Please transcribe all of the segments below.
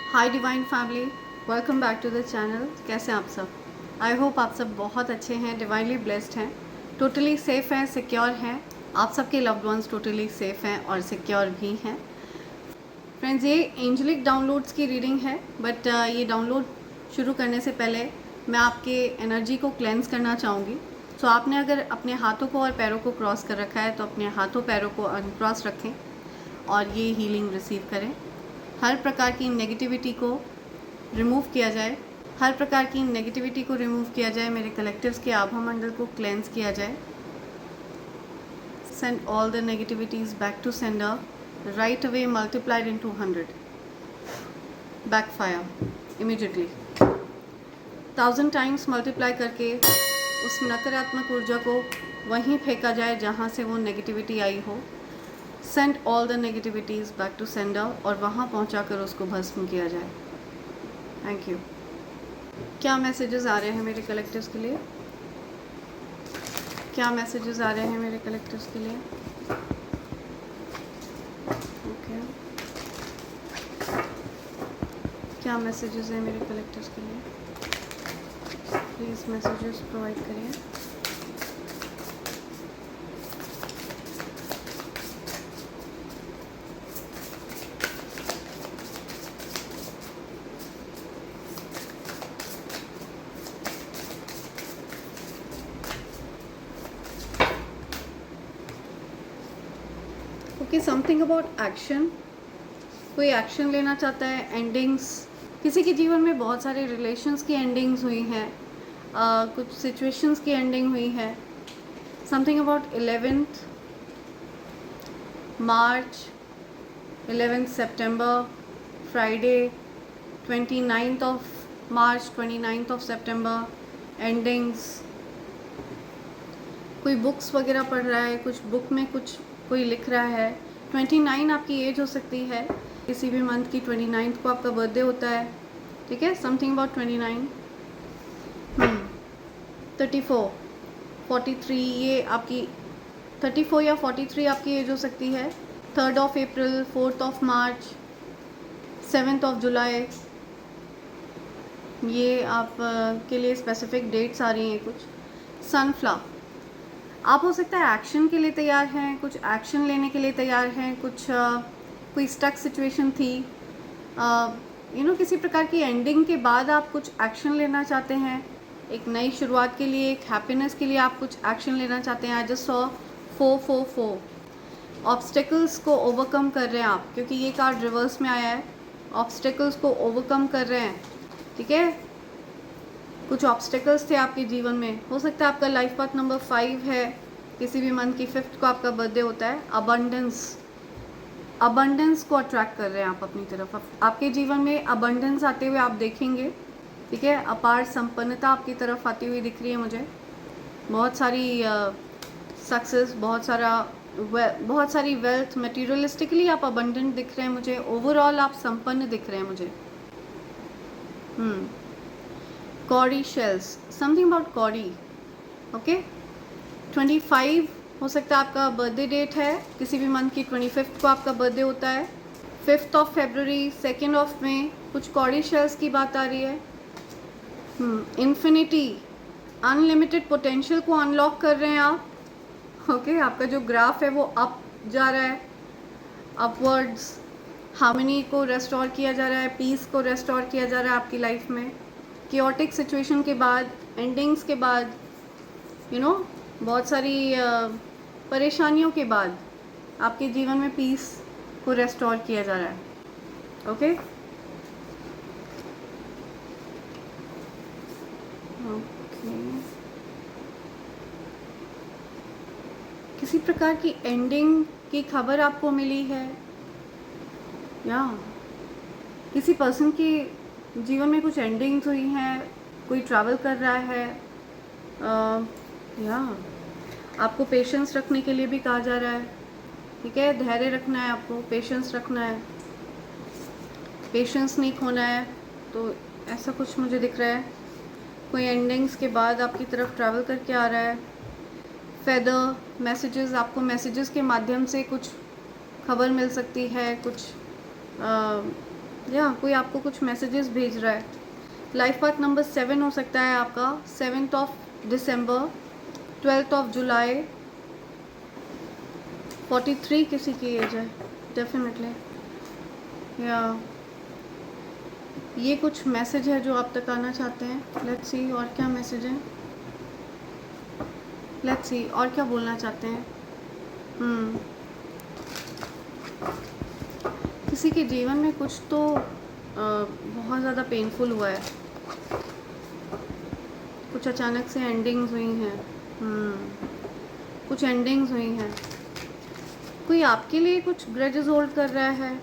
Hi divine family, welcome back to the channel. कैसे हैं आप सब? आई होप आप सब बहुत अच्छे हैं, डिवाइनली ब्लेस्ड हैं, टोटली सेफ़ हैं, सिक्योर हैं। आप सबके लव्ड वंस टोटली सेफ़ हैं और सिक्योर भी हैं। फ्रेंड्स, ये एंजलिक डाउनलोड्स की रीडिंग है, बट ये डाउनलोड शुरू करने से पहले मैं आपके एनर्जी को क्लेंस करना चाहूँगी। सो आपने अगर अपने हाथों को और पैरों को क्रॉस कर रखा है तो अपने हाथों पैरों को अनक्रॉस रखें और ये हीलिंग रिसीव करें। हर प्रकार की नेगेटिविटी को रिमूव किया जाए, हर प्रकार की नेगेटिविटी को रिमूव किया जाए, मेरे कलेक्टिव्स के आभा मंडल को क्लेंस किया जाए। Send all the negativities back to sender, right away multiplied into 100, backfire immediately, 1000 times multiply करके उस नकारात्मक ऊर्जा को वहीं फेंका जाए जहाँ से वो नेगेटिविटी आई हो। Send all the negativities back to sender और वहाँ पहुँचाकर उसको भस्म किया जाए। Thank you. क्या मैसेजेस आ रहे हैं मेरे कलेक्टिव्स के लिए? क्या मैसेजेस आ रहे हैं मेरे कलेक्टिव्स के लिए? ओके, क्या मैसेजेस हैं मेरे कलेक्टिव्स के लिए? प्लीज़ मैसेजेस प्रोवाइड करिए। Okay, something about action. कोई एक्शन लेना चाहता है, एंडिंग्स। किसी के जीवन में बहुत सारे रिलेशंस की एंडिंग्स हुई हैं, कुछ सिचुएशंस की एंडिंग हुई है। Something about 11th March, 11th September, Friday, 29th of March, 29th of September, endings. कोई बुक्स वगैरह पढ़ रहा है, कुछ बुक में कुछ कोई लिख रहा है। 29 आपकी एज हो सकती है, किसी भी मंथ की 29th को आपका बर्थडे होता है, ठीक है। समथिंग अबाउट 29, 34, 43, ये आपकी 34 या 43 आपकी एज हो सकती है। 3rd of April, 4th of March, 7th of July, ये आप के लिए स्पेसिफिक डेट्स आ रही हैं कुछ। सनफ्लावर, आप हो सकता है एक्शन के लिए तैयार हैं, कुछ एक्शन लेने के लिए तैयार हैं, कुछ कोई स्टक सिचुएशन थी, किसी प्रकार की एंडिंग के बाद आप कुछ एक्शन लेना चाहते हैं, एक नई शुरुआत के लिए, एक हैप्पीनेस के लिए आप कुछ एक्शन लेना चाहते हैं। आई जस्ट सॉ 444, ऑब्स्टेकल्स को ओवरकम कर रहे हैं आप, क्योंकि ये कार्ड रिवर्स में आया है। ऑब्स्टेकल्स को ओवरकम कर रहे हैं, ठीक है। कुछ ऑब्स्टेकल्स थे आपके जीवन में, हो सकता है आपका लाइफ पाथ नंबर 5 है, किसी भी मंथ की 5th को आपका बर्थडे होता है। अबंडेंस को अट्रैक्ट कर रहे हैं आप अपनी तरफ। आपके जीवन में अबंडेंस आते हुए आप देखेंगे, ठीक है। अपार संपन्नता आपकी तरफ आती हुई दिख रही है मुझे। बहुत सारी सक्सेस, बहुत सारी वेल्थ, मटेरियलिस्टिकली आप अबंडेंट दिख रहे हैं मुझे। ओवरऑल आप संपन्न दिख रहे हैं मुझे। Carry shells, something about Carry, okay. 25 हो सकता है आपका बर्थडे डेट है, किसी भी मंथ की 25th को आपका बर्थडे होता है। 5th of February, 2nd of May, कुछ कॉरी शेल्स की बात आ रही है। इन्फिनिटी, अनलिमिटेड पोटेंशियल को अनलॉक कर रहे हैं आप, ओके। आपका जो ग्राफ है वो अप जा रहा है, अपवर्ड्स। हार्मनी को रेस्टोर किया जा रहा है, पीस को रेस्टोर किया जा रहा है आपकी लाइफ में। कियोटिक सिचुएशन के बाद, एंडिंग्स के बाद, बहुत सारी परेशानियों के बाद आपके जीवन में पीस को रेस्टोर किया जा रहा है, ओके। किसी प्रकार की एंडिंग की खबर आपको मिली है, या किसी पर्सन की जीवन में कुछ एंडिंग्स हुई हैं, कोई ट्रैवल कर रहा है, या आपको पेशेंस रखने के लिए भी कहा जा रहा है, ठीक है। धैर्य रखना है आपको, पेशेंस रखना है, पेशेंस नहीं खोना है। तो ऐसा कुछ मुझे दिख रहा है, कोई एंडिंग्स के बाद आपकी तरफ ट्रैवल करके आ रहा है। फेदर मैसेजेस, आपको मैसेजेस के माध्यम से कुछ खबर मिल सकती है, कुछ या कोई आपको कुछ मैसेजेस भेज रहा है। लाइफ पाथ नंबर 7 हो सकता है आपका, 7 दिसंबर, 12 जुलाई, 43 किसी की एज है डेफिनेटली। या ये कुछ मैसेज है जो आप तक आना चाहते हैं। लेट्स सी और क्या मैसेज है, लेट्स सी और क्या बोलना चाहते हैं। किसी के जीवन में कुछ तो बहुत ज़्यादा पेनफुल हुआ है, कुछ अचानक से एंडिंग्स हुई हैं। कुछ एंडिंग्स हुई हैं, कोई आपके लिए कुछ ग्रजेस होल्ड कर रहा है,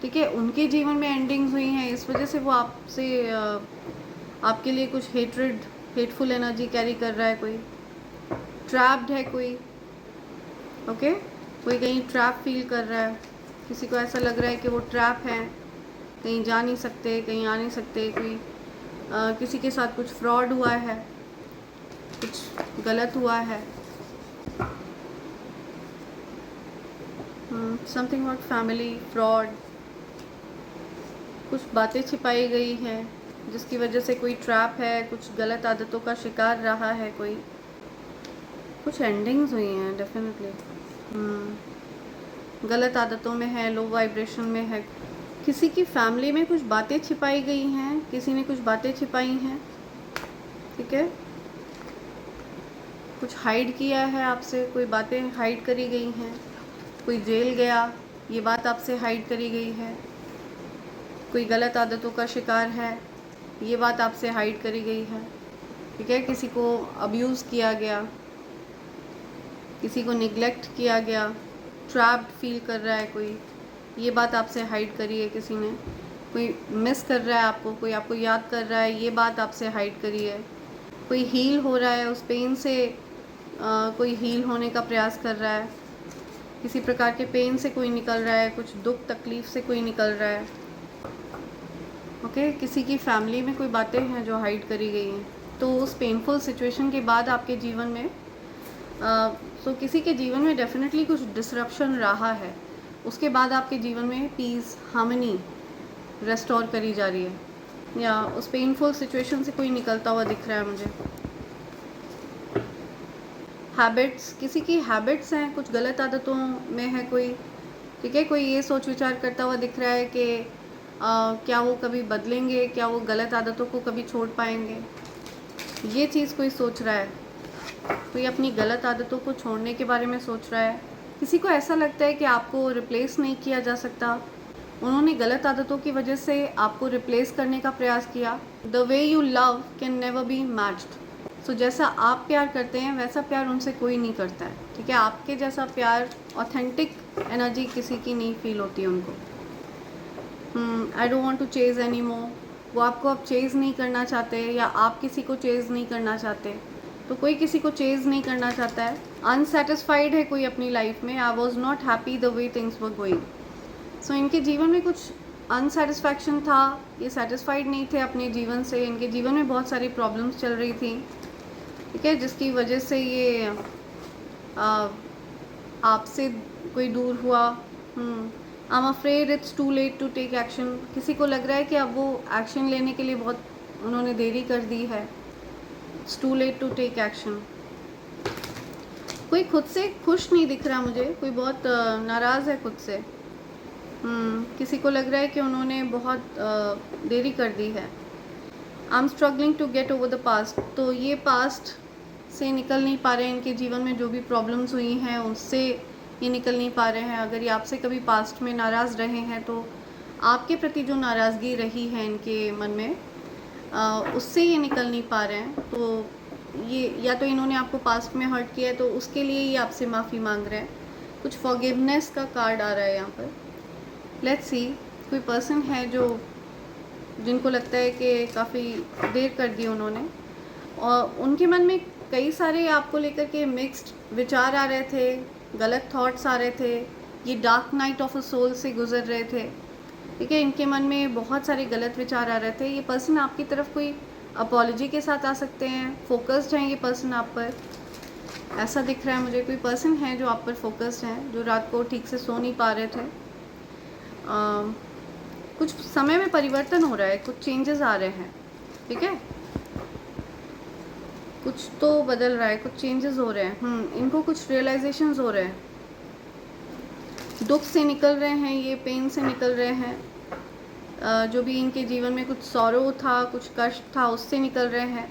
ठीक है। उनके जीवन में एंडिंग्स हुई हैं, इस वजह से वो आपसे आपके लिए कुछ हेटफुल एनर्जी कैरी कर रहा है। कोई ट्रैप्ड है, कोई ओके कोई कहीं ट्रैप फील कर रहा है। किसी को ऐसा लग रहा है कि वो ट्रैप है, कहीं जा नहीं सकते, कहीं आ नहीं सकते। कोई किसी के साथ कुछ फ्रॉड हुआ है, कुछ गलत हुआ है। समथिंग अबाउट फैमिली, फ्रॉड, कुछ बातें छिपाई गई हैं जिसकी वजह से कोई ट्रैप है, कुछ गलत आदतों का शिकार रहा है कोई। कुछ एंडिंग्स हुई हैं डेफिनेटली। गलत आदतों में है, लो वाइब्रेशन में है। किसी की फैमिली में कुछ बातें छिपाई गई हैं, किसी ने कुछ बातें छिपाई हैं, ठीक है। कुछ हाइड किया है आपसे, कोई बातें हाइड करी गई हैं। कोई जेल गया, ये बात आपसे हाइड करी गई है। कोई गलत आदतों का शिकार है, ये बात आपसे हाइड करी गई है, ठीक है। किसी को अब्यूज़ किया गया, किसी को निगलेक्ट किया गया, ट्रैप्ड फील कर रहा है कोई, ये बात आपसे हाइड करी है किसी ने। कोई मिस कर रहा है आपको, कोई आपको याद कर रहा है, ये बात आपसे हाइड करी है। कोई हील हो रहा है उस पेन से, कोई हील होने का प्रयास कर रहा है। किसी प्रकार के पेन से कोई निकल रहा है, कुछ दुख तकलीफ़ से कोई निकल रहा है, ओके। किसी की फैमिली में कोई बातें हैं जो हाइड करी गई हैं। तो उस पेनफुल सिचुएशन के बाद आपके जीवन में तो किसी के जीवन में डेफिनेटली कुछ डिसरप्शन रहा है, उसके बाद आपके जीवन में पीस, हार्मनी रेस्टोर करी जा रही है, या उस पेनफुल सिचुएशन से कोई निकलता हुआ दिख रहा है मुझे। हैबिट्स, किसी की हैबिट्स हैं, कुछ गलत आदतों में है कोई, ठीक है। कोई ये सोच विचार करता हुआ दिख रहा है कि क्या वो कभी बदलेंगे, क्या वो गलत आदतों को कभी छोड़ पाएंगे, ये चीज़ कोई सोच रहा है। कोई अपनी गलत आदतों को छोड़ने के बारे में सोच रहा है। किसी को ऐसा लगता है कि आपको रिप्लेस नहीं किया जा सकता, उन्होंने गलत आदतों की वजह से आपको रिप्लेस करने का प्रयास किया। The way you love can never be matched. So जैसा आप प्यार करते हैं वैसा प्यार उनसे कोई नहीं करता है, ठीक है। आपके जैसा प्यार, ऑथेंटिक एनर्जी किसी की नहीं फील होती उनको। I don't want to chase any more, वो आपको अब चेज़ नहीं करना चाहते, या आप किसी को चेज़ नहीं करना चाहते। तो कोई किसी को चेज़ नहीं करना चाहता है, अनसेटिस्फाइड है कोई अपनी लाइफ में। I was not happy the way things were going. So इनके जीवन में कुछ अनसेटिस्फैक्शन था, ये सेटिस्फाइड नहीं थे अपने जीवन से। इनके जीवन में बहुत सारी प्रॉब्लम्स चल रही थी, ठीक है, जिसकी वजह से ये आपसे कोई दूर हुआ। I am afraid it's too late to take action. किसी को लग रहा है कि अब वो एक्शन लेने के लिए बहुत उन्होंने देरी कर दी है। It's too late to take action. कोई खुद से खुश नहीं दिख रहा मुझे, कोई बहुत नाराज़ है खुद से। किसी को लग रहा है कि उन्होंने बहुत देरी कर दी है। I am struggling to get over the past. तो ये पास्ट से निकल नहीं पा रहे हैं, इनके जीवन में जो भी प्रॉब्लम्स हुई हैं उससे ये निकल नहीं पा रहे हैं। अगर ये आपसे कभी पास्ट में नाराज़ रहे हैं तो आपके प्रति जो नाराज़गी रही है इनके मन में, उससे ये निकल नहीं पा रहे हैं। तो ये या तो इन्होंने आपको पास्ट में हर्ट किया है तो उसके लिए ये आपसे माफ़ी मांग रहे हैं। कुछ फॉरगिवनेस का कार्ड आ रहा है यहाँ पर। लेट्स सी, कोई पर्सन है जो जिनको लगता है कि काफ़ी देर कर दी उन्होंने, और उनके मन में कई सारे आपको लेकर के मिक्स्ड विचार आ रहे थे, गलत थॉट्स आ रहे थे। ये dark night of a soul से गुजर रहे थे, ठीक है। इनके मन में बहुत सारे गलत विचार आ रहे थे। ये पर्सन आपकी तरफ कोई अपॉलॉजी के साथ आ सकते हैं, फोकस्ड हैं ये पर्सन आप पर, ऐसा दिख रहा है मुझे। कोई पर्सन है जो आप पर फोकस्ड हैं, जो रात को ठीक से सो नहीं पा रहे थे। कुछ समय में परिवर्तन हो रहा है, कुछ चेंजेस आ रहे हैं, ठीक है, कुछ तो बदल रहा है, कुछ चेंजेस हो रहे हैं। इनको कुछ रियलाइजेशंस हो रहे हैं, दुख से निकल रहे हैं, ये पेन से निकल रहे हैं, जो भी इनके जीवन में कुछ सॉरो था, कुछ कष्ट था, उससे निकल रहे हैं,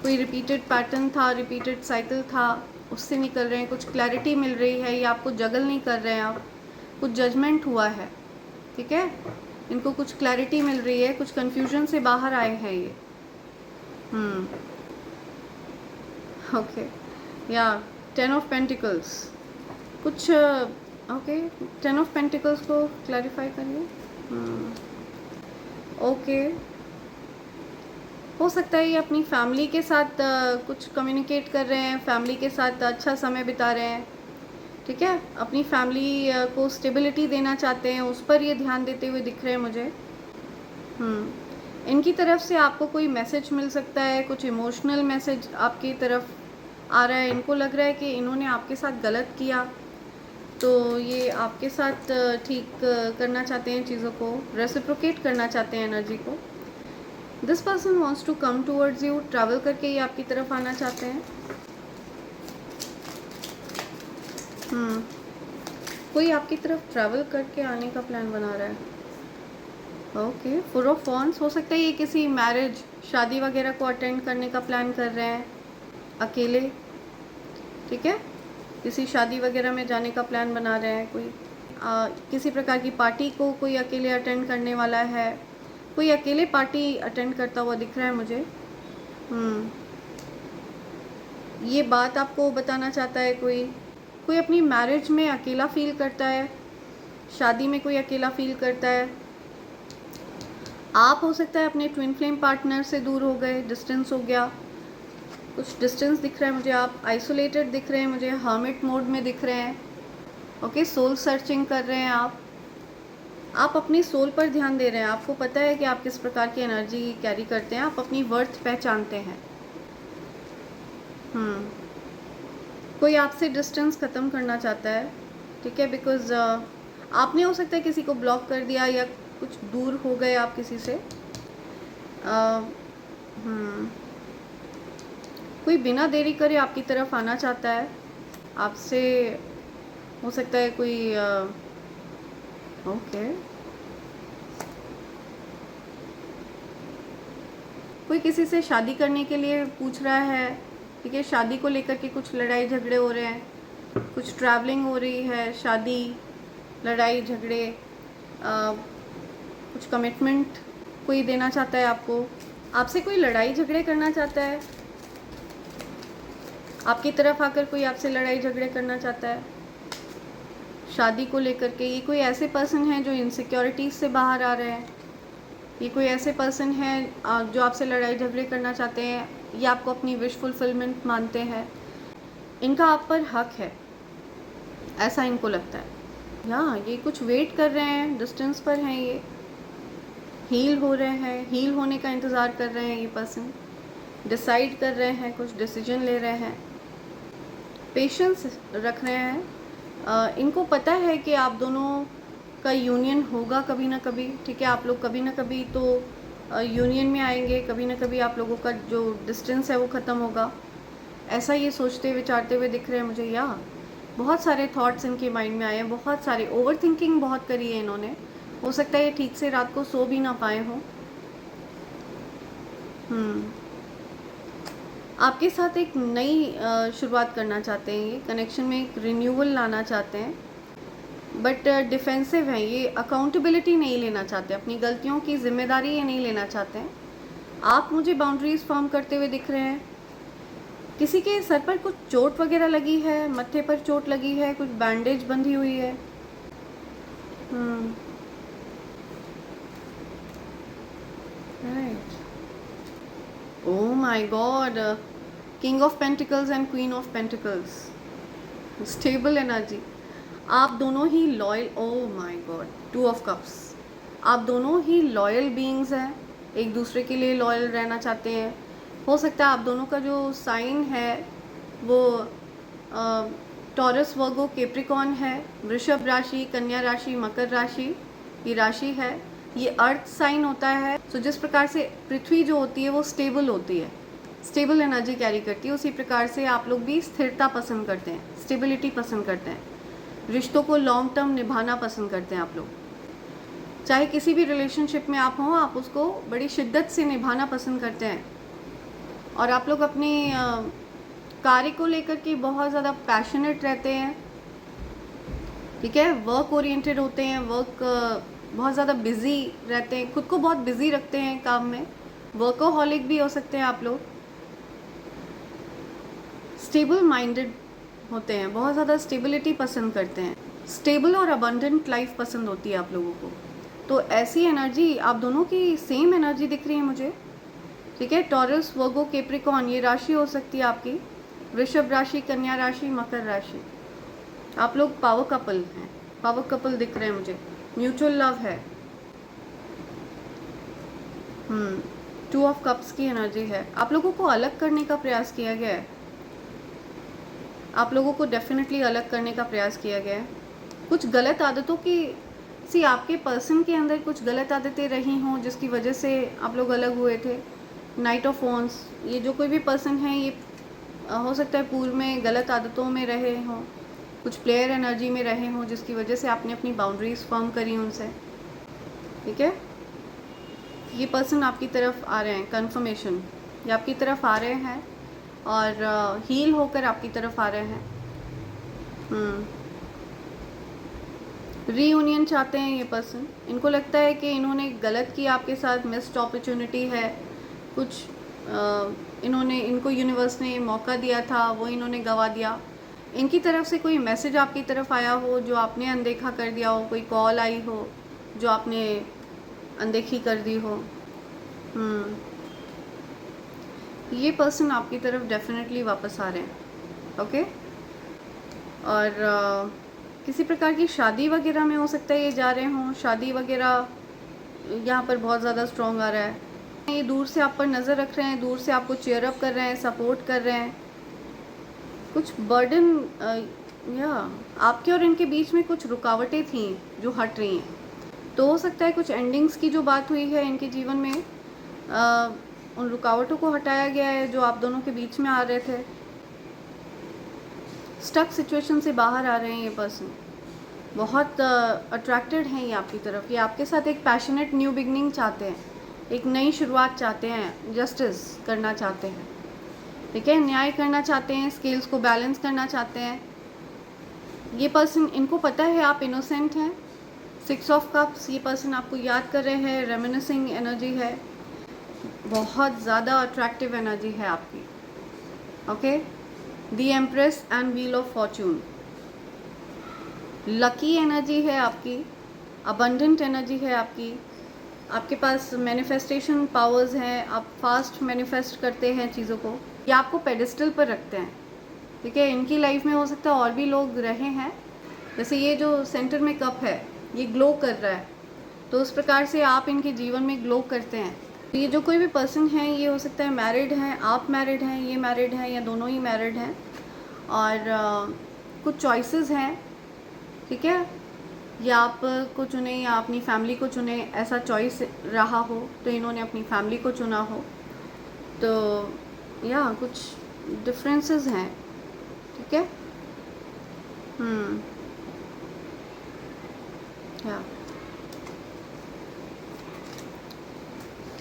कोई रिपीटेड पैटर्न था, रिपीटेड साइकिल था, उससे निकल रहे हैं, कुछ क्लैरिटी मिल रही है, ये आपको जगल नहीं कर रहे हैं, आप कुछ जजमेंट हुआ है, ठीक है, इनको कुछ क्लैरिटी मिल रही है, कुछ कन्फ्यूजन से बाहर आए हैं ये। ओके, या 10 ऑफ पेंटिकल्स, कुछ ओके, 10 ऑफ पेंटिकल्स को क्लैरिफाई करिए। ओके, हो सकता है ये अपनी फैमिली के साथ कुछ कम्युनिकेट कर रहे हैं, फैमिली के साथ अच्छा समय बिता रहे हैं, ठीक है, अपनी फैमिली को स्टेबिलिटी देना चाहते हैं, उस पर ये ध्यान देते हुए दिख रहे हैं मुझे। इनकी तरफ से आपको कोई मैसेज मिल सकता है, कुछ इमोशनल मैसेज आपकी तरफ आ रहा है, इनको लग रहा है कि इन्होंने आपके साथ गलत किया, तो ये आपके साथ ठीक करना चाहते हैं, चीज़ों को रेसिप्रोकेट करना चाहते हैं एनर्जी को। This person wants to come towards you, travel करके ये आपकी तरफ आना चाहते हैं। कोई आपकी तरफ ट्रैवल करके आने का प्लान बना रहा है। ओके, 4 ऑफ वॉन्ड्स, हो सकता है ये किसी मैरिज, शादी वगैरह को अटेंड करने का प्लान कर रहे हैं अकेले, ठीक है, किसी शादी वगैरह में जाने का प्लान बना रहे हैं, कोई किसी प्रकार की पार्टी को कोई अकेले अटेंड करने वाला है, कोई अकेले पार्टी अटेंड करता हुआ दिख रहा है मुझे। ये बात आपको बताना चाहता है, कोई अपनी मैरिज में अकेला फील करता है, शादी में कोई अकेला फील करता है। आप हो सकता है अपने ट्विन फ्लेम पार्टनर से दूर हो गए, डिस्टेंस हो गया, कुछ डिस्टेंस दिख रहा है मुझे, आप आइसोलेटेड दिख रहे हैं मुझे, हर्मिट मोड में दिख रहे हैं। ओके, सोल सर्चिंग कर रहे हैं आप अपनी सोल पर ध्यान दे रहे हैं, आपको पता है कि आप किस प्रकार की एनर्जी कैरी करते हैं, आप अपनी वर्थ पहचानते हैं। कोई आपसे डिस्टेंस ख़त्म करना चाहता है, ठीक है, बिकॉज़ आपने हो सकता है किसी को ब्लॉक कर दिया या कुछ दूर हो गए आप किसी से। कोई बिना देरी करे आपकी तरफ आना चाहता है, आपसे हो सकता है कोई ओके, कोई किसी से शादी करने के लिए पूछ रहा है, ठीक है, शादी को लेकर के कुछ लड़ाई झगड़े हो रहे हैं, कुछ ट्रैवलिंग हो रही है, शादी, लड़ाई झगड़े, कुछ कमिटमेंट कोई देना चाहता है आपको, आपसे कोई लड़ाई झगड़े करना चाहता है, आपकी तरफ आकर कोई आपसे लड़ाई झगड़े करना चाहता है शादी को लेकर के। ये कोई ऐसे पर्सन हैं जो इनसिक्योरिटीज़ से बाहर आ रहे हैं, ये कोई ऐसे पर्सन हैं जो आपसे लड़ाई झगड़े करना चाहते हैं, ये आपको अपनी विश फुलफिलमेंट मानते हैं, इनका आप पर हक है, ऐसा इनको लगता है। ये कुछ वेट कर रहे हैं, डिस्टेंस पर हैं, ये हील हो रहे हैं, हील होने का इंतज़ार कर रहे हैं, ये पर्सन डिसाइड कर रहे हैं, कुछ डिसीजन ले रहे हैं, पेशेंस रख रहे हैं। इनको पता है कि आप दोनों का यूनियन होगा कभी ना कभी, ठीक है, आप लोग कभी ना कभी तो यूनियन में आएंगे, कभी ना कभी आप लोगों का जो डिस्टेंस है वो ख़त्म होगा, ऐसा ये सोचते विचारते हुए दिख रहे हैं मुझे। बहुत सारे थॉट्स इनके माइंड में आए हैं, बहुत सारे ओवर थिंकिंग बहुत करी है इन्होंने, हो सकता है ये ठीक से रात को सो भी ना पाए हों। आपके साथ एक नई शुरुआत करना चाहते हैं, ये कनेक्शन में एक रिन्यूअल लाना चाहते हैं, बट डिफेंसिव हैं, ये अकाउंटेबिलिटी नहीं लेना चाहते, अपनी गलतियों की जिम्मेदारी ये नहीं लेना चाहते हैं। आप मुझे बाउंड्रीज फॉर्म करते हुए दिख रहे हैं। किसी के सर पर कुछ चोट वगैरह लगी है, मत्थे पर चोट लगी है, कुछ बैंडेज बंधी हुई है। Right, oh my God, king of pentacles and queen of pentacles, stable energy, आप दोनों ही loyal, oh my God, 2 of cups, आप दोनों ही लॉयल बीइंग्स हैं, एक दूसरे के लिए लॉयल रहना चाहते हैं। हो सकता है आप दोनों का जो साइन है वो टॉरस, वर्गो, कैप्रिकॉर्न है, वृषभ राशि, कन्या राशि, मकर राशि की राशि है। ये अर्थ साइन होता है। सो जिस प्रकार से पृथ्वी जो होती है वो स्टेबल होती है, स्टेबल एनर्जी कैरी करती है, उसी प्रकार से आप लोग भी स्थिरता पसंद करते हैं, स्टेबिलिटी पसंद करते हैं, रिश्तों को लॉन्ग टर्म निभाना पसंद करते हैं आप लोग। चाहे किसी भी रिलेशनशिप में आप हों, आप उसको बड़ी शिद्दत से निभाना पसंद करते हैं। और आप लोग अपने कार्य को लेकर के बहुत ज़्यादा पैशनेट रहते हैं, ठीक है, वर्क ओरिएंटेड होते हैं, वर्क बहुत ज़्यादा बिजी रहते हैं, खुद को बहुत बिजी रखते हैं काम में, वर्कोहॉलिक भी हो सकते हैं आप लोग। स्टेबल माइंडेड होते हैं, बहुत ज़्यादा स्टेबिलिटी पसंद करते हैं, स्टेबल और अबंडेंट लाइफ पसंद होती है आप लोगों को। तो ऐसी एनर्जी आप दोनों की सेम एनर्जी दिख रही है मुझे, ठीक है। टॉरस, वर्गो, कैप्रिकॉर्न ये राशि हो सकती है आपकी, वृषभ राशि, कन्या राशि, मकर राशि। आप लोग पावर कपल हैं, पावर कपल दिख रहे हैं मुझे, म्यूचुअल लव है। 2 ऑफ कप्स की एनर्जी है। आप लोगों को अलग करने का प्रयास किया गया है, आप लोगों को डेफिनेटली अलग करने का प्रयास किया गया है। कुछ गलत आदतों की आपके पर्सन के अंदर कुछ गलत आदतें रही हों जिसकी वजह से आप लोग अलग हुए थे। नाइट ऑफ वॉन्ड्स, ये जो कोई भी पर्सन है ये हो सकता है पूर्व में गलत आदतों में रहे हों, कुछ प्लेयर एनर्जी में रहे हों जिसकी वजह से आपने अपनी बाउंड्रीज फर्म करी उनसे, ठीक है। ये पर्सन आपकी तरफ आ रहे हैं, कंफर्मेशन, ये आपकी तरफ आ रहे हैं और हील होकर आपकी तरफ आ रहे हैं। रीयूनियन चाहते हैं ये पर्सन। इनको लगता है कि इन्होंने गलत किया आपके साथ, मिस्ड अपॉर्चुनिटी है, कुछ इनको यूनिवर्स ने मौका दिया था वो इन्होंने गंवा दिया। इनकी तरफ से कोई मैसेज आपकी तरफ आया हो जो आपने अनदेखा कर दिया हो, कोई कॉल आई हो जो आपने अनदेखी कर दी हो। ये पर्सन आपकी तरफ डेफिनेटली वापस आ रहे हैं, ओके। और किसी प्रकार की शादी वगैरह में हो सकता है ये जा रहे हों, शादी वगैरह यहाँ पर बहुत ज़्यादा स्ट्रॉन्ग आ रहा है। ये दूर से आप पर नज़र रख रहे हैं, दूर से आपको चेयर अप कर रहे हैं, सपोर्ट कर रहे हैं। कुछ बर्डन या आपके और इनके बीच में कुछ रुकावटें थी जो हट रही हैं। तो हो सकता है कुछ एंडिंग्स की जो बात हुई है इनके जीवन में, उन रुकावटों को हटाया गया है जो आप दोनों के बीच में आ रहे थे। स्टक सिचुएशन से बाहर आ रहे हैं ये पर्सन, बहुत अट्रैक्टेड हैं ये आपकी तरफ। ये आपके साथ एक पैशनेट न्यू बिगनिंग चाहते हैं, एक नई शुरुआत चाहते हैं, जस्टिस करना चाहते हैं, ठीक है, न्याय करना चाहते हैं, स्केल्स को बैलेंस करना चाहते हैं। ये पर्सन, इनको पता है आप इनोसेंट हैं। 6 ऑफ कप्स, ये पर्सन आपको याद कर रहे हैं, रेमिनिसिंग एनर्जी है, बहुत ज़्यादा अट्रैक्टिव एनर्जी है आपकी, okay. The empress and wheel of Fortune, lucky energy है आपकी, अबंडेंट एनर्जी है आपकी, आपके पास मैनिफेस्टेशन पावर्स हैं, आप फास्ट मैनिफेस्ट करते हैं चीज़ों को, ये आपको पेडिस्टल पर रखते हैं, ठीक है। इनकी लाइफ में हो सकता है और भी लोग रहे हैं, जैसे ये जो सेंटर में कप है ये ग्लो कर रहा है, तो उस प्रकार से आप इनके जीवन में ग्लो करते हैं। तो ये जो कोई भी पर्सन है ये हो सकता है मैरिड हैं, आप मैरिड हैं, ये मैरिड हैं या दोनों ही मैरिड हैं, और कुछ चॉइसेस हैं, ठीक है, या आप को चुने या अपनी फैमिली को चुने, ऐसा चॉइस रहा हो तो इन्होंने अपनी फैमिली को चुना हो। तो या कुछ डिफरेंसेस हैं, ठीक है। या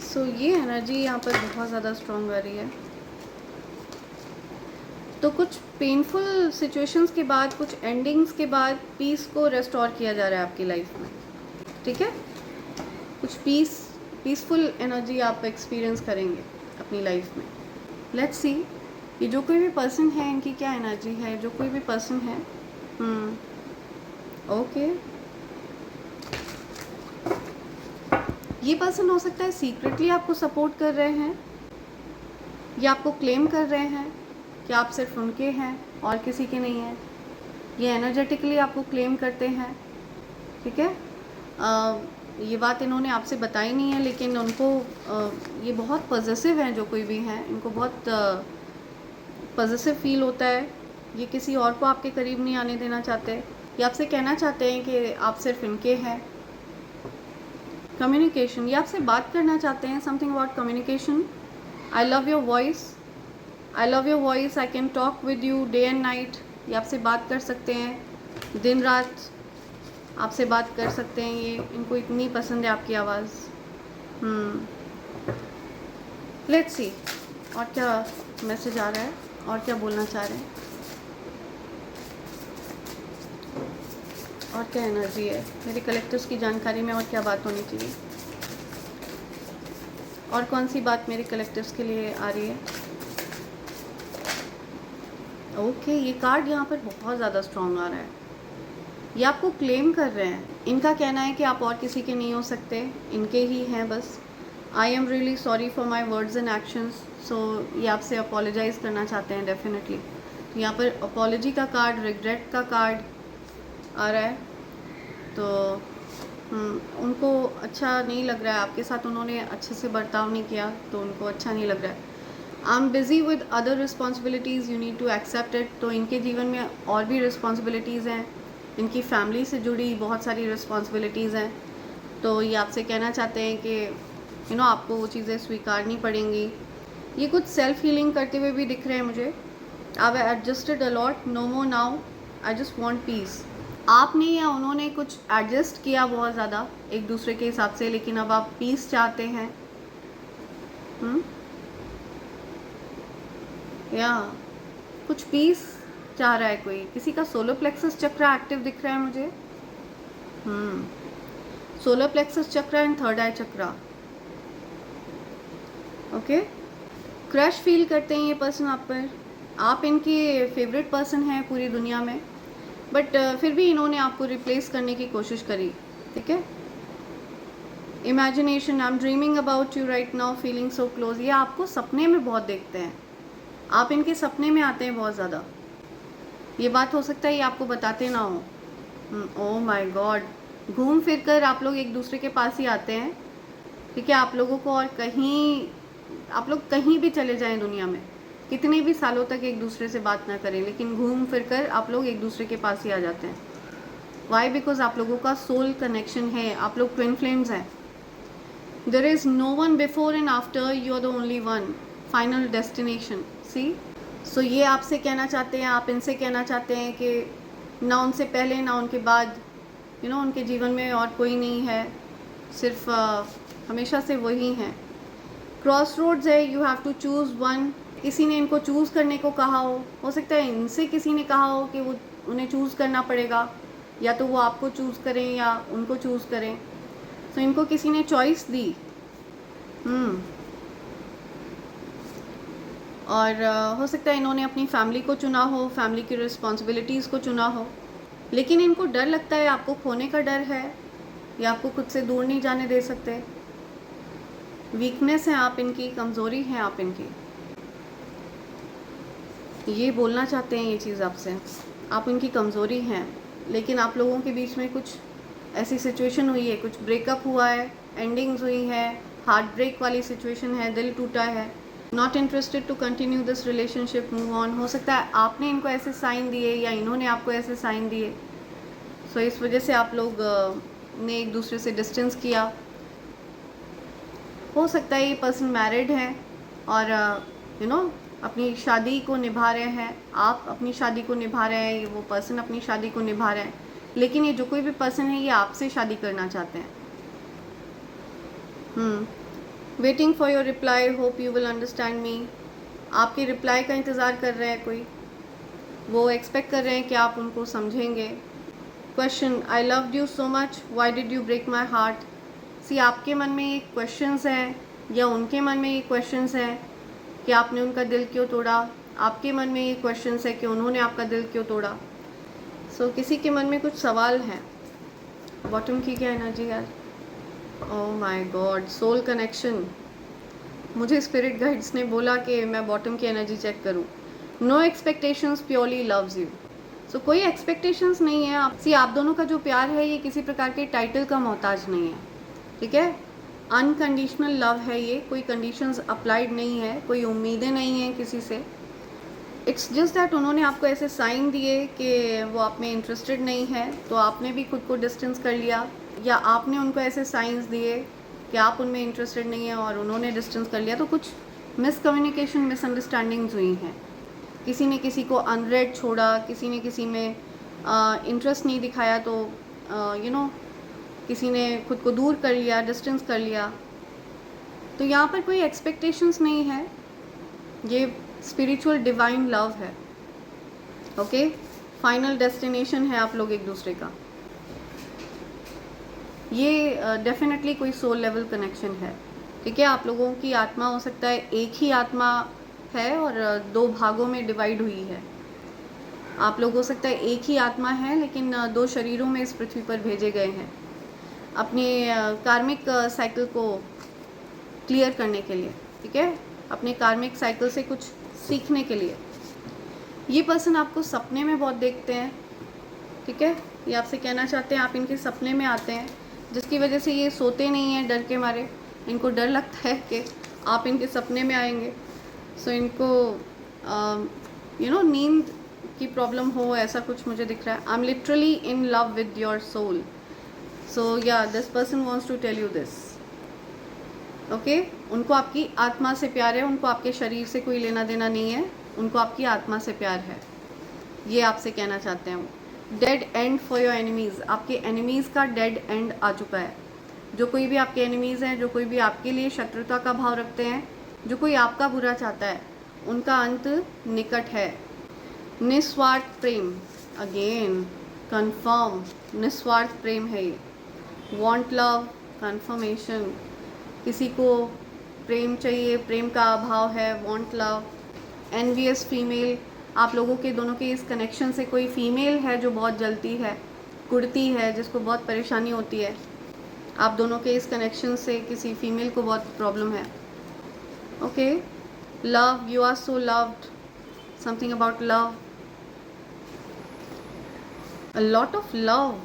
सो ये एनर्जी यहाँ पर बहुत ज़्यादा स्ट्रॉन्ग आ रही है। तो कुछ पेनफुल सिचुएशंस के बाद, कुछ एंडिंग्स के बाद पीस को रेस्टोर किया जा रहा है आपकी लाइफ में, ठीक है। कुछ पीसफुल एनर्जी आप एक्सपीरियंस करेंगे अपनी लाइफ में। लेट्स सी ये जो कोई भी पर्सन है इनकी क्या एनर्जी है। जो कोई भी पर्सन है, ओके, ये पर्सन हो सकता है सीक्रेटली आपको सपोर्ट कर रहे हैं या आपको क्लेम कर रहे हैं कि आप सिर्फ उनके हैं और किसी के नहीं हैं। ये एनर्जेटिकली आपको क्लेम करते हैं, ठीक है। ये बात इन्होंने आपसे बताई नहीं है, लेकिन उनको ये बहुत पॉजिटिव हैं, जो कोई भी हैं इनको बहुत पॉजिटिव फील होता है। ये किसी और को आपके करीब नहीं आने देना चाहते। ये आपसे कहना चाहते हैं कि आप सिर्फ इनके हैं, कम्युनिकेशन, ये आपसे बात करना चाहते हैं, something about communication. I love your voice, I love your voice, I can talk with you day and night. ये आपसे बात कर सकते हैं, दिन रात आपसे बात कर सकते हैं। ये इनको इतनी पसंद है आपकी आवाज़। लेट्स सी और क्या मैसेज आ रहा है और क्या बोलना चाह रहे हैं और क्या एनर्जी है मेरे कलेक्टर्स की जानकारी में, और क्या बात होनी चाहिए, और कौन सी बात मेरे कलेक्टर्स के लिए आ रही है। ओके, ये कार्ड यहाँ पर बहुत ज़्यादा स्ट्रॉन्ग आ रहा है। ये आपको क्लेम कर रहे हैं। इनका कहना है कि आप और किसी के नहीं हो सकते, इनके ही हैं बस। I am really sorry for my words and actions. So ये आपसे अपोलोजाइज़ करना चाहते हैं डेफिनेटली। तो यहाँ पर अपोलॉजी का कार्ड, रिग्रेट का कार्ड आ रहा है। तो उनको अच्छा नहीं लग रहा है, आपके साथ उन्होंने अच्छे से बर्ताव नहीं किया तो उनको अच्छा नहीं लग रहा है। I am busy with other responsibilities, you need to accept it. तो इनके जीवन में और भी रिस्पॉन्सिबिलिटीज़ हैं, इनकी फैमिली से जुड़ी बहुत सारी रिस्पॉन्सिबिलिटीज़ हैं। तो ये आपसे कहना चाहते हैं कि आपको वो चीज़ें स्वीकारनी पड़ेंगी। ये कुछ सेल्फ हीलिंग करते हुए भी दिख रहे हैं मुझे। I adjusted a lot, no more now, I just want peace. आपने या उन्होंने कुछ एडजस्ट किया बहुत ज़्यादा एक दूसरे के हिसाब से, लेकिन अब आप पीस चाहते हैं। या कुछ पीस चाह रहा है कोई। किसी का सोलर प्लेक्सस चक्र एक्टिव दिख रहा है मुझे। सोलर प्लेक्सस चक्र एंड थर्ड आई चक्र। ओके, क्रश फील करते हैं ये पर्सन आप पर। आप इनके फेवरेट पर्सन हैं पूरी दुनिया में, बट फिर भी इन्होंने आपको रिप्लेस करने की कोशिश करी। ठीक है, imagination, I am dreaming about you right now, feeling so close. ये आपको सपने में बहुत देखते हैं, आप इनके सपने में आते हैं बहुत ज़्यादा। ये बात हो सकता है ये आपको बताते ना हो। ओह माय गॉड, घूम फिर कर आप लोग एक दूसरे के पास ही आते हैं। ठीक है, आप लोगों को और कहीं, आप लोग कहीं भी चले जाएं दुनिया में, कितने भी सालों तक एक दूसरे से बात ना करें, लेकिन घूम फिर कर आप लोग एक दूसरे के पास ही आ जाते हैं। वाई? बिकॉज आप लोगों का सोल कनेक्शन है, आप लोग ट्विन फ्लेम्स हैं। There is no one before and after, you are the only one, final destination. See, so ये आपसे कहना चाहते हैं, आप इनसे कहना चाहते हैं कि ना उनसे पहले ना उनके बाद उनके जीवन में और कोई नहीं है, सिर्फ हमेशा से वही हैं। क्रॉस रोड्स है, you have to choose one. किसी ने इनको चूज़ करने को कहा हो सकता है इनसे किसी ने कहा हो कि वो उन्हें चूज़ करना पड़ेगा, या तो वो आपको चूज़ करें या उनको चूज़ करें। तो इनको किसी ने चॉइस दी। और हो सकता है इन्होंने अपनी फैमिली को चुना हो, फैमिली की रिस्पॉन्सिबिलिटीज़ को चुना हो, लेकिन इनको डर लगता है, आपको खोने का डर है, या आपको खुद से दूर नहीं जाने दे सकते। वीकनेस है आप इनकी, कमज़ोरी है आप इनकी। ये बोलना चाहते हैं ये चीज़ आपसे, आप इनकी कमज़ोरी हैं। लेकिन आप लोगों के बीच में कुछ ऐसी सिचुएशन हुई है, कुछ ब्रेकअप हुआ है, एंडिंग्स हुई है, हार्ट ब्रेक वाली सिचुएशन है, दिल टूटा है। Not interested to continue this relationship, move on. हो सकता है आपने इनको ऐसे साइन दिए या इन्होंने आपको ऐसे साइन दिए। सो इस वजह से आप लोग ने एक दूसरे से डिस्टेंस किया। हो सकता है ये पर्सन मैरिड है और अपनी शादी को निभा रहे हैं, आप अपनी शादी को निभा रहे हैं, वो पर्सन अपनी शादी को निभा रहे हैं। लेकिन ये जो कोई भी पर्सन है ये आपसे शादी करना चाहते हैं। Waiting for your reply, hope you will understand me. आपके रिप्लाई का इंतज़ार कर रहे हैं कोई, वो एक्सपेक्ट कर रहे हैं कि आप उनको समझेंगे। Question, I loved you so much, why did you break my heart. See, आपके मन में ये क्वेश्चंस हैं या उनके मन में ये क्वेश्चंस हैं कि आपने उनका दिल क्यों तोड़ा। आपके मन में ये क्वेश्चंस है कि उन्होंने आपका दिल क्यों तोड़ा। सो किसी के मन में कुछ सवाल हैं। बॉटम की क्या एनर्जी यार? Oh my God, soul connection. मुझे स्पिरिट गाइड्स ने बोला कि मैं बॉटम की एनर्जी चेक करूं। No expectations, purely loves you. So कोई एक्सपेक्टेशंस नहीं है आप दोनों का जो प्यार है ये किसी प्रकार के टाइटल का मोहताज नहीं है। ठीक है, अनकंडीशनल लव है ये, कोई कंडीशंस अप्लाइड नहीं है, कोई उम्मीदें नहीं हैं किसी से। इट्स जस्ट दैट उन्होंने आपको ऐसे साइन दिए कि वो आप में इंटरेस्टेड नहीं है, तो आपने भी खुद को डिस्टेंस कर लिया। या आपने उनको ऐसे साइंस दिए कि आप उनमें इंटरेस्टेड नहीं हैं और उन्होंने डिस्टेंस कर लिया, तो कुछ मिसकम्युनिकेशन, मिसअंडरस्टैंडिंग्स हुई हैं। किसी ने किसी को अनरेड छोड़ा, किसी ने किसी में इंटरेस्ट नहीं दिखाया, तो किसी ने खुद को दूर कर लिया, डिस्टेंस कर लिया। तो यहाँ पर कोई एक्सपेक्टेशंस नहीं है, ये स्पिरिचुअल डिवाइन लव है। ओके, फाइनल डेस्टिनेशन है आप लोग एक दूसरे का। ये डेफिनेटली कोई सोल लेवल कनेक्शन है, ठीक है। आप लोगों की आत्मा हो सकता है एक ही आत्मा है और दो भागों में डिवाइड हुई है। आप लोग हो सकता है एक ही आत्मा है लेकिन दो शरीरों में इस पृथ्वी पर भेजे गए हैं अपने कार्मिक साइकिल को क्लियर करने के लिए, ठीक है, अपने कार्मिक साइकिल से कुछ सीखने के लिए। ये पर्सन आपको सपने में बहुत देखते हैं, ठीक है, ये आपसे कहना चाहते हैं, आप इनके सपने में आते हैं, जिसकी वजह से ये सोते नहीं हैं डर के मारे। इनको डर लगता है कि आप इनके सपने में आएंगे। सो इनको नींद की प्रॉब्लम हो, ऐसा कुछ मुझे दिख रहा है। I am literally in love with your soul. So या this person wants to tell you this. Okay, उनको आपकी आत्मा से प्यार है, उनको आपके शरीर से कोई लेना देना नहीं है, उनको आपकी आत्मा से प्यार है, ये आपसे कहना चाहते हैं वो। Dead and for your enemies, आपके एनिमीज़ का डेड एंड आ चुका है। जो कोई भी आपके एनिमीज़ हैं, जो कोई भी आपके लिए शत्रुता का भाव रखते हैं, जो कोई आपका बुरा चाहता है, उनका अंत निकट है। निस्वार्थ प्रेम, अगेन कंफर्म, निस्वार्थ प्रेम है ये। वांट लव, कंफर्मेशन, किसी को प्रेम चाहिए, प्रेम का अभाव है, वांट लव। एनवियस फीमेल, आप लोगों के दोनों के इस कनेक्शन से कोई फीमेल है जो बहुत जलती है, कुड़ती है, जिसको बहुत परेशानी होती है। आप दोनों के इस कनेक्शन से किसी फीमेल को बहुत प्रॉब्लम है। Okay, love, you are so loved, something about love, a lot of love,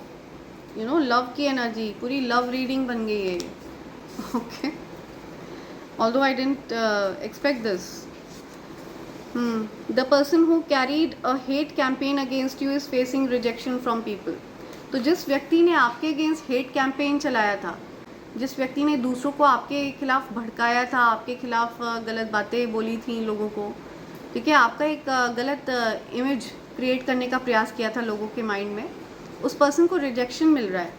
love की एनर्जी, पूरी लव रीडिंग बन गई है। Okay, although I didn't expect this. The person who carried a hate campaign against you is facing rejection from people. तो जिस व्यक्ति ने आपके अगेंस्ट हेट कैंपेन चलाया था, जिस व्यक्ति ने दूसरों को आपके खिलाफ भड़काया था, आपके खिलाफ गलत बातें बोली थी लोगों को, ठीक है, आपका एक गलत इमेज क्रिएट करने का प्रयास किया था लोगों के माइंड में, उस पर्सन को रिजेक्शन मिल रहा है,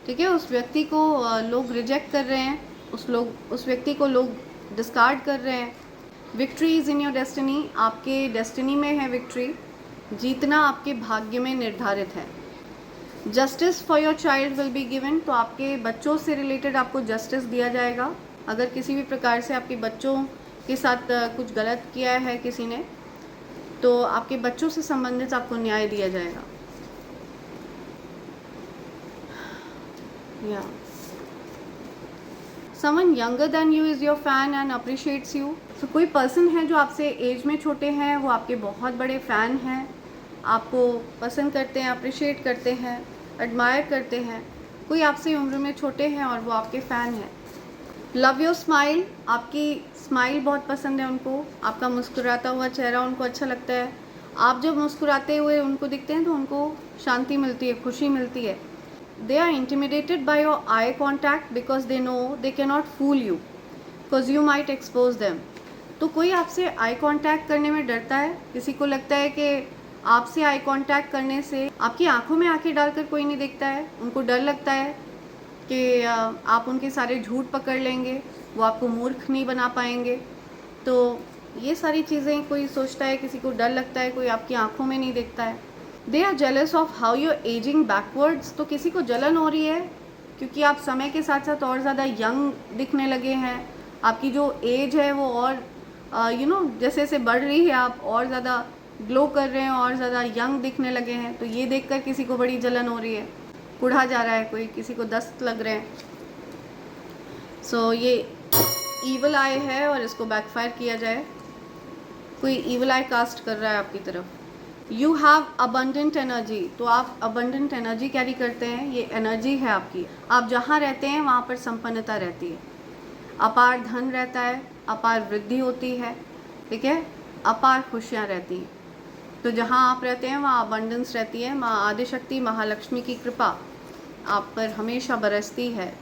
ठीक है। उस व्यक्ति को लोग रिजेक्ट कर रहे हैं, उस व्यक्ति को लोग डिस्कार्ड कर रहे हैं। Victory is in your destiny, आपके डेस्टिनी में है विक्ट्री, जीतना आपके भाग्य में निर्धारित है। Justice for your child will be given, तो आपके बच्चों से रिलेटेड आपको जस्टिस दिया जाएगा। अगर किसी भी प्रकार से आपके बच्चों के साथ कुछ गलत किया है किसी ने, तो आपके बच्चों से संबंधित आपको न्याय दिया जाएगा। या someone younger than you is your fan and appreciates you. तो कोई पर्सन है जो आपसे एज में छोटे हैं, वो आपके बहुत बड़े फ़ैन हैं, आपको पसंद करते हैं, अप्रिशिएट करते हैं, एडमायर करते हैं। कोई आपसे उम्र में छोटे हैं और वो आपके फ़ैन हैं। लव योर स्माइल, आपकी स्माइल बहुत पसंद है उनको, आपका मुस्कुराता हुआ चेहरा उनको अच्छा लगता है। आप जब मुस्कुराते हुए उनको दिखते हैं तो उनको शांति मिलती है, खुशी मिलती है। They are intimidated by your eye contact because they know they cannot fool you, because you might expose them. तो कोई आपसे आई कांटेक्ट करने में डरता है, किसी को लगता है कि आपसे आई कांटेक्ट करने से आपकी आंखों में आंखें डालकर कोई नहीं देखता है, उनको डर लगता है कि आप उनके सारे झूठ पकड़ लेंगे, वो आपको मूर्ख नहीं बना पाएंगे। तो ये सारी चीज़ें कोई सोचता है, किसी को डर लगता है, कोई आपकी आंखों में नहीं देखता है। They are jealous of how you ageing backwards, तो किसी को जलन हो रही है क्योंकि आप समय के साथ साथ और ज़्यादा यंग दिखने लगे हैं। आपकी जो एज है वो और जैसे जैसे बढ़ रही है, आप और ज़्यादा ग्लो कर रहे हैं, और ज़्यादा यंग दिखने लगे हैं। तो ये देखकर किसी को बड़ी जलन हो रही है, कुढ़ा जा रहा है, कोई किसी को दस्त लग रहे हैं। सो ये ईवल आई है और इसको बैकफायर किया जाए, कोई ईवल आई कास्ट कर रहा है आपकी तरफ। यू हैव अबंडेंट एनर्जी, तो आप अबंडेंट एनर्जी कैरी करते हैं, ये एनर्जी है आपकी। आप जहाँ रहते हैं वहाँ पर संपन्नता रहती है, अपार धन रहता है, अपार वृद्धि होती है, ठीक है, अपार खुशियाँ रहती हैं। तो जहाँ आप रहते हैं वहाँ अबंडेंस रहती है। माँ आदिशक्ति महालक्ष्मी की कृपा आप पर हमेशा बरसती है।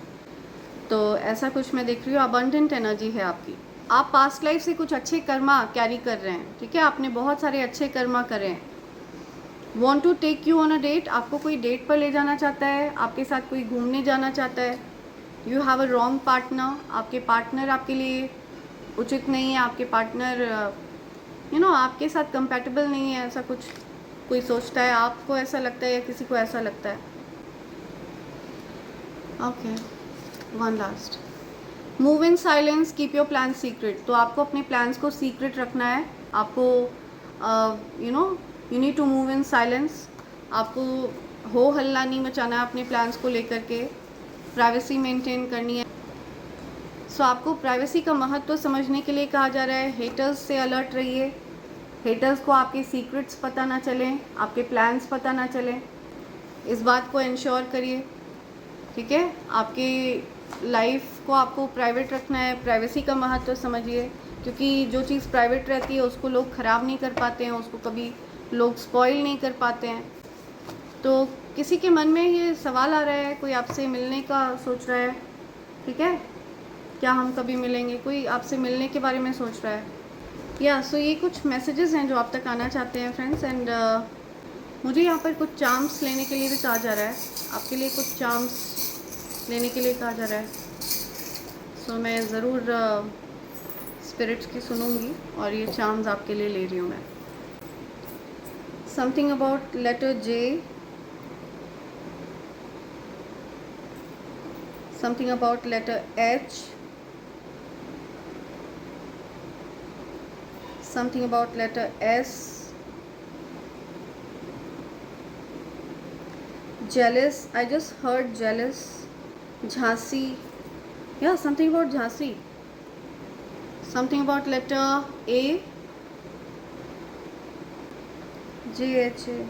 तो ऐसा कुछ मैं देख रही हूँ, अबंडेंट एनर्जी है आपकी। आप पास्ट लाइफ से कुछ अच्छे कर्मा कैरी कर रहे हैं, ठीक है, आपने बहुत सारे अच्छे कर्मा करे हैं। Want to take you on a date, आपको कोई डेट पर ले जाना चाहता है, आपके साथ कोई घूमने जाना चाहता है। You have a wrong partner, आपके पार्टनर आपके लिए उचित नहीं है, आपके पार्टनर आपके साथ कंपैटिबल नहीं है, ऐसा कुछ कोई सोचता है, आपको ऐसा लगता है या किसी को ऐसा लगता है। Okay, one last, move in silence, keep your plan secret. तो आपको अपने प्लान्स को सीक्रेट रखना है, आपको you need to move in silence, आपको हो हल्ला नहीं मचाना है अपने प्लान्स को लेकर के, प्राइवेसी मेंटेन करनी है। सो आपको प्राइवेसी का महत्व समझने के लिए कहा जा रहा है, हेटर्स से अलर्ट रहिए, हेटर्स को आपके सीक्रेट्स पता ना चलें, आपके प्लान्स पता ना चलें, इस बात को इंश्योर करिए, ठीक है। आपकी लाइफ को आपको प्राइवेट रखना है, प्राइवेसी का महत्व समझिए, क्योंकि जो चीज़ प्राइवेट रहती है उसको लोग ख़राब नहीं कर पाते हैं, उसको कभी लोग स्पॉइल नहीं कर पाते हैं। तो किसी के मन में ये सवाल आ रहा है, कोई आपसे मिलने का सोच रहा है, ठीक है, क्या हम कभी मिलेंगे, कोई आपसे मिलने के बारे में सोच रहा है। सो ये कुछ मैसेजेस हैं जो आप तक आना चाहते हैं फ्रेंड्स। एंड मुझे यहाँ पर कुछ चार्म्स लेने के लिए भी कहा जा रहा है, आपके लिए कुछ चार्म्स लेने के लिए कहा जा रहा है। सो मैं ज़रूर स्पिरिट्स की सुनूंगी और ये चार्म्स आपके लिए ले रही हूँ मैं। Something about letter J, something about letter H, something about letter S, jealous, I just heard jealous, Jhansi, something about Jhansi, something about letter A, JHA,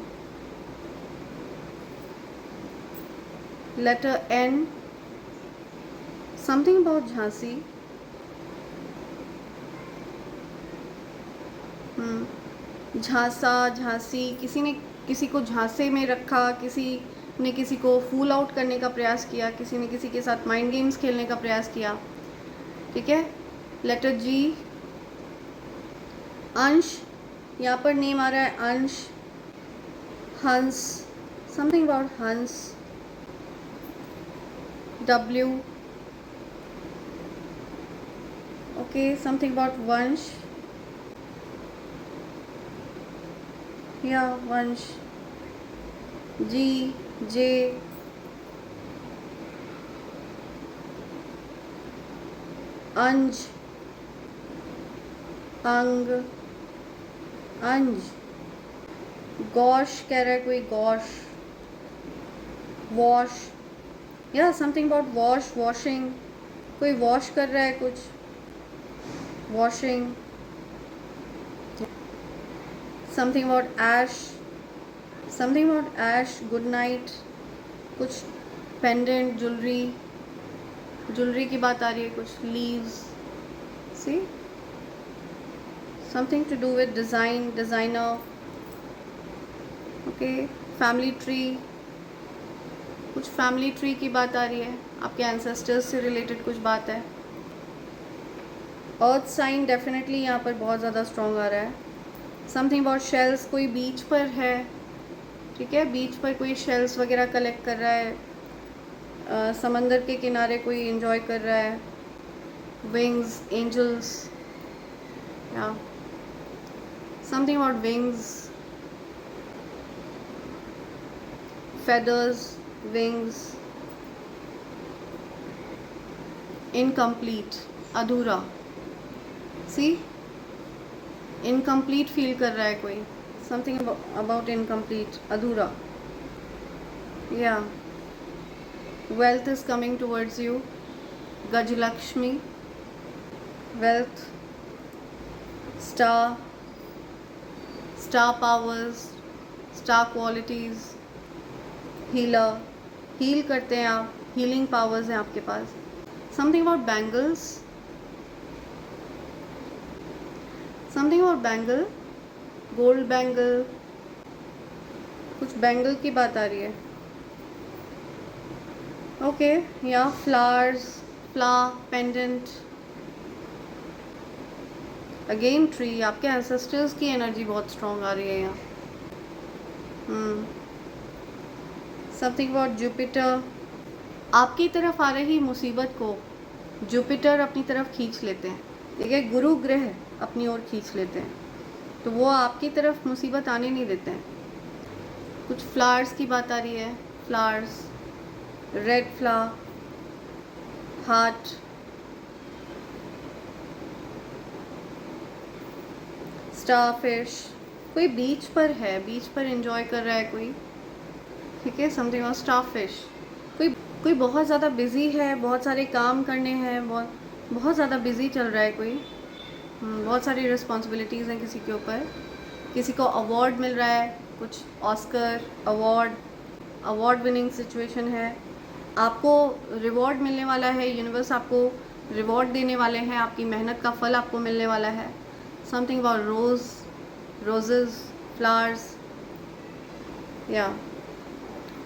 letter N, something about Jhansi, झांसा, झांसी, किसी ने किसी को झांसे में रखा, किसी ने किसी को फूल आउट करने का प्रयास किया, किसी ने किसी के साथ माइंड गेम्स खेलने का प्रयास किया, ठीक है। लेटर जी, अंश, यहाँ पर नेम आ रहा है अंश, हंस, समथिंग अबाउट हंस, डब्ल्यू, ओके, समथिंग अबाउट वंश, या वंश, जी, जे, अंज, अंग, अंज, गौश कह रहा है कोई, गौश, वॉश, या समथिंग अबाउट वॉश, वॉशिंग, कोई वॉश कर रहा है कुछ, washing, something about ash, something about ash, good night, कुछ पेंडेंट, ज्वेलरी की बात आ रही है, कुछ leaves, see, something to do with design, designer, okay, family tree, कुछ फैमिली ट्री की बात आ रही है, आपके एंसेस्टर्स से रिलेटेड कुछ बात है। अर्थ साइन डेफिनेटली यहाँ पर बहुत ज़्यादा स्ट्रॉन्ग आ रहा है। समथिंग अबाउट शेल्स, कोई बीच पर है, ठीक है, बीच पर कोई शेल्स वगैरह कलेक्ट कर रहा है, समंदर के किनारे कोई एंजॉय कर रहा है, विंग्स, एंजल्स, या something about wings, feathers, wings, incomplete, अधूरा, सी, इनकम्प्लीट फील कर रहा है कोई, समथिंग अबाउट इनकम्प्लीट, अधूरा, या wealth is coming towards you, Gajalakshmi, wealth, star, star powers, star qualities, healer, heal करते हैं आप, हीलिंग पावर्स हैं आपके पास। Something about bangles, something about bangle, gold bangle, कुछ बैंगल की बात आ रही है, ओके, या flowers, flower, pendant, again tree, आपके एंसेस्टर्स की एनर्जी बहुत स्ट्रॉन्ग आ रही है यहाँ। समथिंग अबाउट जुपिटर, आपकी तरफ आ रही मुसीबत को जुपिटर अपनी तरफ खींच लेते हैं, ठीक है, गुरु ग्रह अपनी ओर खींच लेते हैं, तो वो आपकी तरफ मुसीबत आने नहीं देते हैं। कुछ फ्लावर्स की बात आ रही है, flowers, red flower, heart, starfish, कोई बीच पर है, बीच पर एंजॉय कर रहा है कोई, ठीक है, समथिंग और स्टारफिश, कोई बहुत ज़्यादा बिजी है, बहुत सारे काम करने हैं, बहुत ज़्यादा बिजी चल रहा है कोई, बहुत सारी रिस्पॉन्सिबिलिटीज़ हैं किसी के ऊपर, किसी को अवार्ड मिल रहा है, कुछ ऑस्कर अवार्ड विनिंग सिचुएशन है, आपको रिवॉर्ड मिलने वाला है, यूनिवर्स आपको रिवॉर्ड देने वाले हैं, आपकी मेहनत का फल आपको मिलने वाला है। समथिंग अबाउट रोजेस, फ्लावर्स, या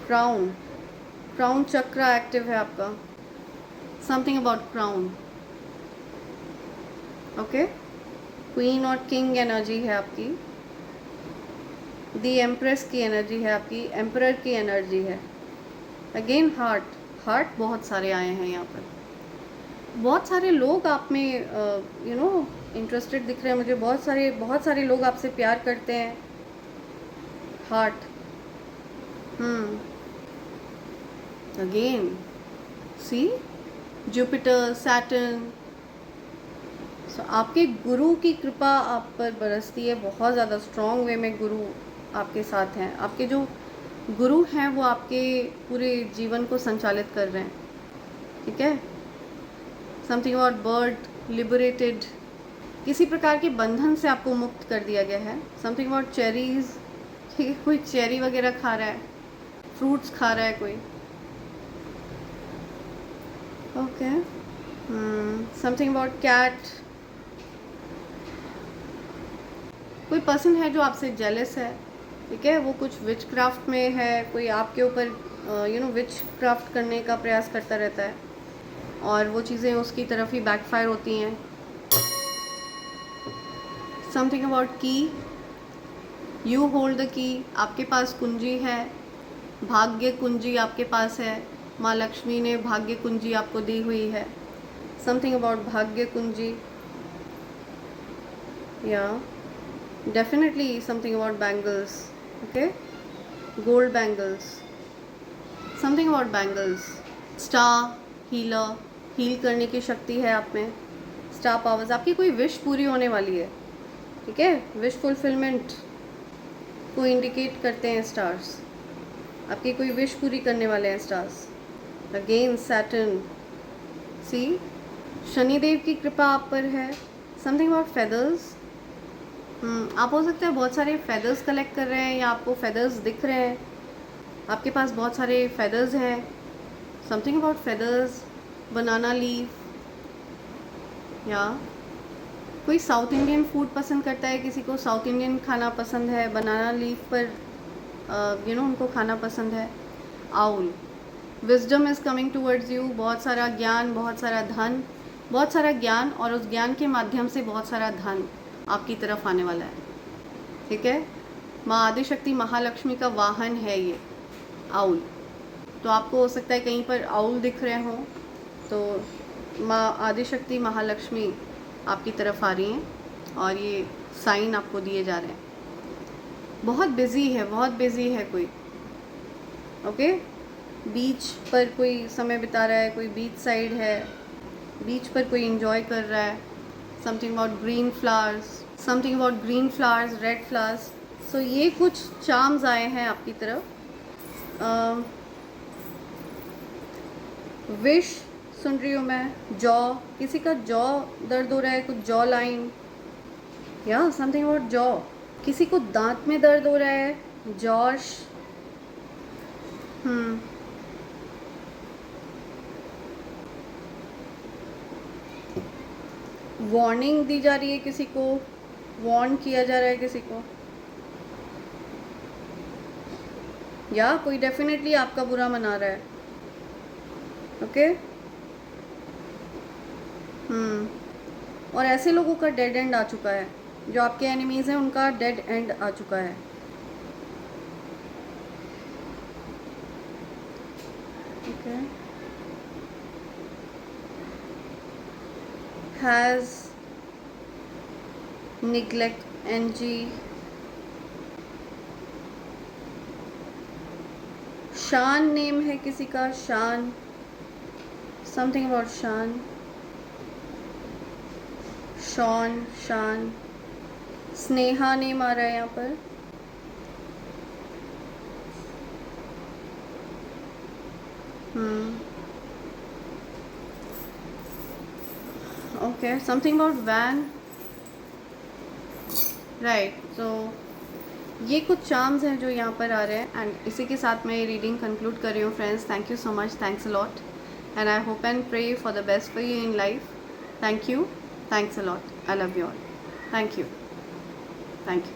क्राउन चक्र एक्टिव है आपका। Something about crown, okay, queen और किंग एनर्जी है आपकी, दी एम्प्रेस की एनर्जी है आपकी, एम्परर की एनर्जी है, अगेन हार्ट बहुत सारे आए हैं यहाँ पर, बहुत सारे लोग आप में इंटरेस्टेड दिख रहे हैं मुझे, बहुत सारे लोग आपसे प्यार करते हैं, हार्ट, अगेन सी जुपिटर, सैटर्न, आपके गुरु की कृपा आप पर बरसती है बहुत ज़्यादा स्ट्रॉन्ग वे में, गुरु आपके साथ हैं, आपके जो गुरु हैं वो आपके पूरे जीवन को संचालित कर रहे हैं, ठीक है। समथिंग अबाउट बर्ड, लिबरेटेड, किसी प्रकार के बंधन से आपको मुक्त कर दिया गया है। समथिंग अबाउट चेरीज, ठीक है, कोई चेरी वगैरह खा रहा है, फ्रूट्स खा रहा है कोई, ओके। समथिंग अबाउट कैट, कोई पर्सन है जो आपसे जेलस है, ठीक है, वो कुछ विच क्राफ्ट में है, कोई आपके ऊपर विच क्राफ्ट करने का प्रयास करता रहता है और वो चीज़ें उसकी तरफ ही बैकफायर होती हैं। समथिंग अबाउट की, यू होल्ड द की, आपके पास कुंजी है, भाग्य कुंजी आपके पास है, माँ लक्ष्मी ने भाग्य कुंजी आपको दी हुई है। समथिंग अबाउट भाग्य कुंजी, या definitely something about bangles, okay, gold bangles, something about bangles, star healer, heal करने की शक्ति है आप में, स्टार पावर्स, आपकी कोई विश पूरी होने वाली है, ठीक है, विश फुलफिलमेंट को इंडिकेट करते हैं स्टार्स, आपकी कोई विश पूरी करने वाले हैं स्टार्स। अगेन सैटर्न, सी शनिदेव की कृपा आप पर है। समथिंग अबाउट फेदर्स, आप हो सकते हैं बहुत सारे फेदर्स कलेक्ट कर रहे हैं या आपको फेदर्स दिख रहे हैं, आपके पास बहुत सारे फेदर्स हैं। Something about feathers, banana leaf, या कोई साउथ इंडियन फूड पसंद करता है, किसी को साउथ इंडियन खाना पसंद है, बनाना लीफ पर उनको खाना पसंद है। Owl, wisdom is coming towards you, बहुत सारा ज्ञान, बहुत सारा धन, बहुत सारा ज्ञान और उस ज्ञान के माध्यम से बहुत सारा धन आपकी तरफ आने वाला है, ठीक है। माँ आदिशक्ति महालक्ष्मी का वाहन है ये आउल, तो आपको हो सकता है कहीं पर आउल दिख रहे हों, तो माँ आदिशक्ति महालक्ष्मी आपकी तरफ आ रही हैं और ये साइन आपको दिए जा रहे हैं। बहुत बिज़ी है कोई, ओके, बीच पर कोई समय बिता रहा है, कोई बीच साइड है, बीच पर कोई एंजॉय कर रहा है। Something about green flowers, red flowers, so ये कुछ चार्म्स आए हैं आपकी तरफ। विश सुन रही हूँ मैं, जॉ, किसी का जॉ दर्द हो रहा है, कुछ जॉ लाइन, या समथिंग अबाउट जॉ, किसी को दांत में दर्द हो रहा है, जॉश, वार्निंग दी जा रही है, किसी को वार्न किया जा रहा है किसी को, या कोई डेफिनेटली आपका बुरा मना रहा है, ओके। और ऐसे लोगों का डेड एंड आ चुका है, जो आपके एनिमीज़ हैं उनका डेड एंड आ चुका है। ओके। हैज़ निग्लेक्ट एनजी। शान नेम है किसी का, शान, समथिंग अबाउट शान, शॉन, शान। स्नेहा नेम आ रहा है यहाँ पर। Okay, something about van, right. So ये कुछ चार्म्स हैं जो यहाँ पर आ रहे हैं, एंड इसी के साथ मैं ये रीडिंग कंक्लूड कर रही हूँ friends. Thank you so much, thanks a lot, and I hope and pray for the best for you in life. Thank you, thanks a lot, I love you all, thank you, thank you.